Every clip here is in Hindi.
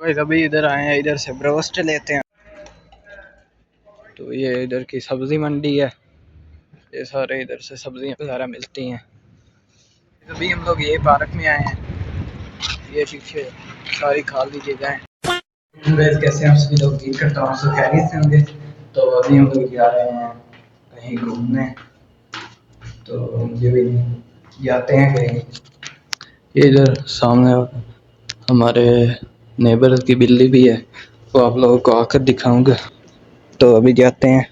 भाई अभी इधर आए हैं, इधर से ब्रोस्ट लेते हैं। तो ये इधर की सब्जी मंडी है, ये सारे इधर से सब्जियां वगैरह मिलती हैं। अभी हम लोग ये पार्क में आए हैं, ये पीछे सारी खाली जगह है। कैसे हैं आप सभी लोग, उम्मीद करता हूँ सब खैरियत से होंगे। तो अभी हम लोग जा रहे हैं कहीं घूमने, तो मुझे भी जाते हैं कहीं। ये इधर सामने हमारे नेबर की बिल्ली भी है, वो आप लोगों को आकर दिखाऊंगा। तो अभी जाते हैं।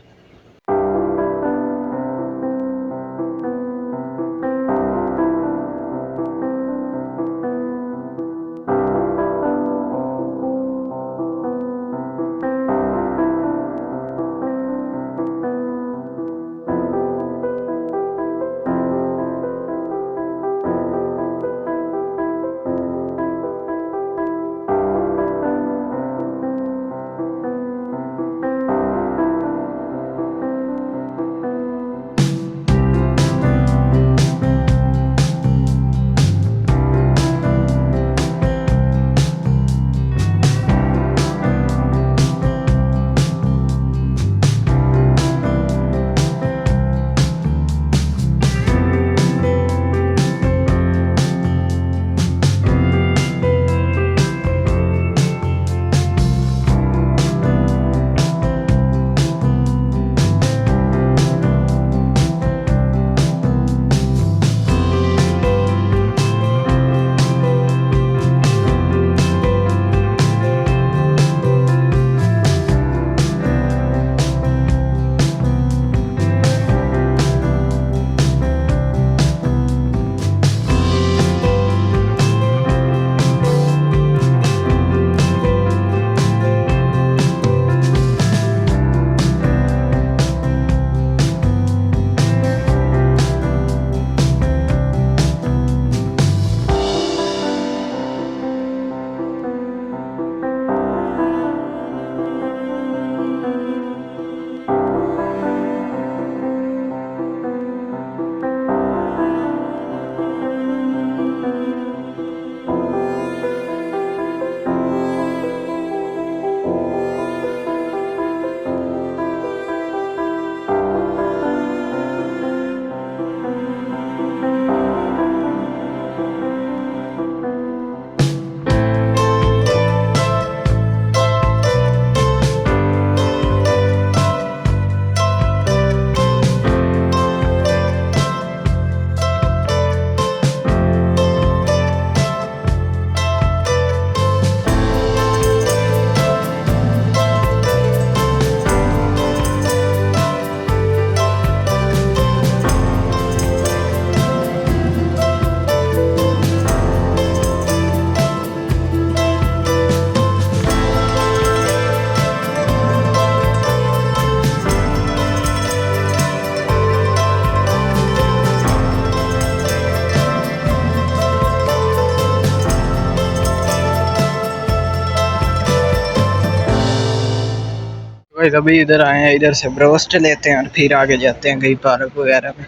भाई अभी इधर आए हैं, इधर से ब्रोस्ट लेते हैं और फिर आगे जाते हैं कहीं पार्क वगैरह में।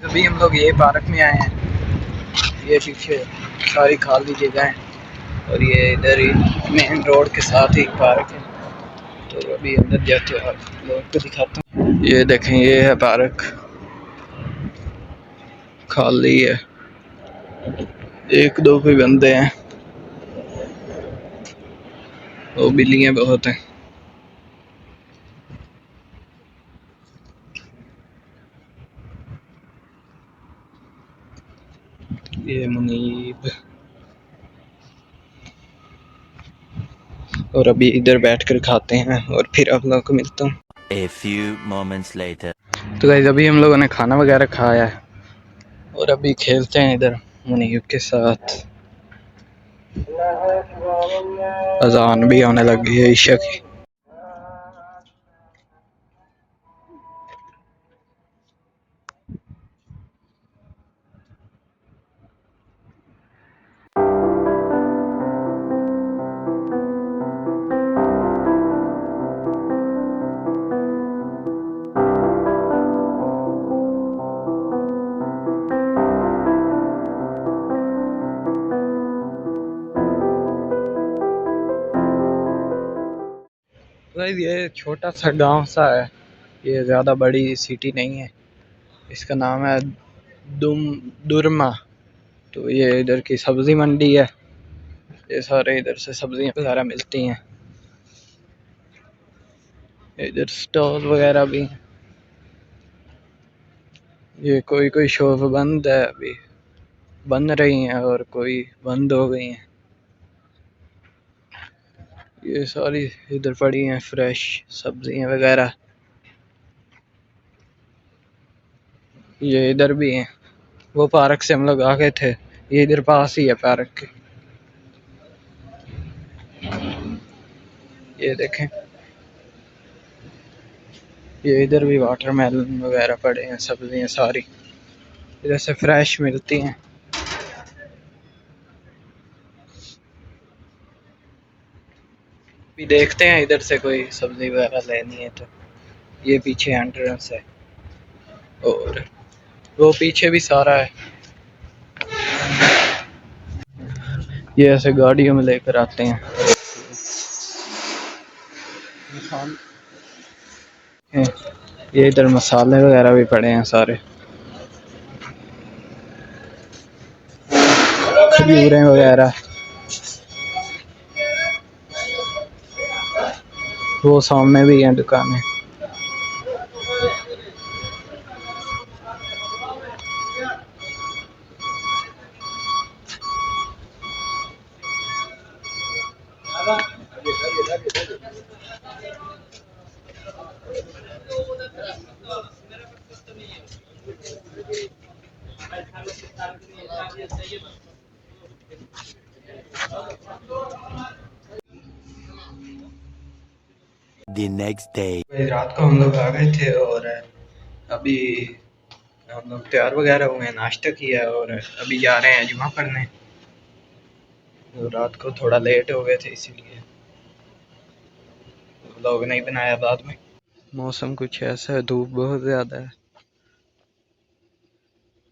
अभी हम लोग ये पार्क में आए हैं, ये पीछे सारी खाली जगह है और ये इधर ही मेन रोड के साथ ही पार्क है। तो अभी अंदर जाते हैं, आप लोगों को दिखाता हूँ। ये देखें, ये है पार्क, खाली है, एक दो कोई बंदे हैं, वो बिल्लियाँ बहुत हैं। ये मुनीब, और अभी इधर बैठकर खाते हैं और फिर आप लोगों को मिलता हूँ। A few moments later. तो गाइस अभी हम लोगों ने खाना वगैरह खाया है और अभी खेलते हैं इधर मुनीब के साथ। अजान भी होने लगी है ईशा की। गाइस ये छोटा सा गांव सा है, ये ज़्यादा बड़ी सिटी नहीं है। इसका नाम है दुरमा। तो ये इधर की सब्जी मंडी है, ये सारे इधर से सब्जियां वगैरह मिलती हैं। इधर स्टॉल वगैरह भी हैं। ये कोई कोई शॉप बंद है, अभी बन रही हैं और कोई बंद हो गई हैं। ये सारी इधर पड़ी हैं फ्रेश सब्जियां वगैरह। ये इधर भी हैं, वो पार्क से हम लोग आ गए थे, ये इधर पास ही है पार्क के। ये देखें, ये इधर भी वाटरमेलन वगैरह पड़े हैं, सब्जियां सारी इधर से फ्रेश मिलती हैं। भी देखते हैं इधर से कोई सब्जी वगैरह लेनी है तो। ये पीछे एंट्रेंस है और वो पीछे भी सारा है। ये ऐसे गाड़ियों में लेकर आते हैं। ये इधर मसाले वगैरह भी पड़े हैं सारे, खजूरें वगैरह। वो सामने भी हैं दुकानें। The next day. रात को हम लोग आ गए थे और अभी हम लोग तैयार वगैरह हुए हैं, नाश्ता किया और अभी जा रहे हैं जुमा पढ़ने। तो रात को थोड़ा लेट हो गए थे इसीलिए व्लॉग नहीं बनाया बाद में। मौसम कुछ ऐसा है, धूप बहुत ज़्यादा है,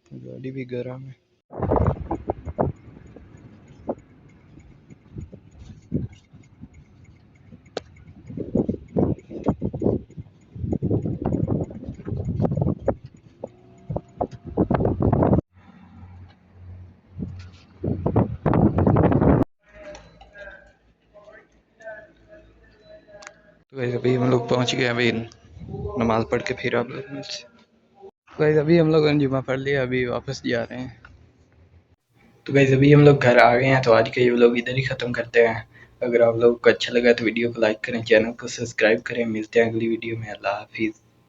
गाड़ी भी गर्म है। तो गाइस अभी हम लोग पहुंच गए, अभी नमाज पढ़ के फिर आप लोग मिलते। गाइस अभी हम लोगों ने जुमा पढ़ लिया, अभी वापस जा रहे हैं। तो गाइस अभी हम लोग घर आ गए हैं, तो आज का ये व्लॉग इधर ही ख़त्म करते हैं। अगर आप लोगों को अच्छा लगा तो वीडियो को लाइक करें, चैनल को सब्सक्राइब करें। मिलते हैं अगली वीडियो में। अल्लाह हाफिज़।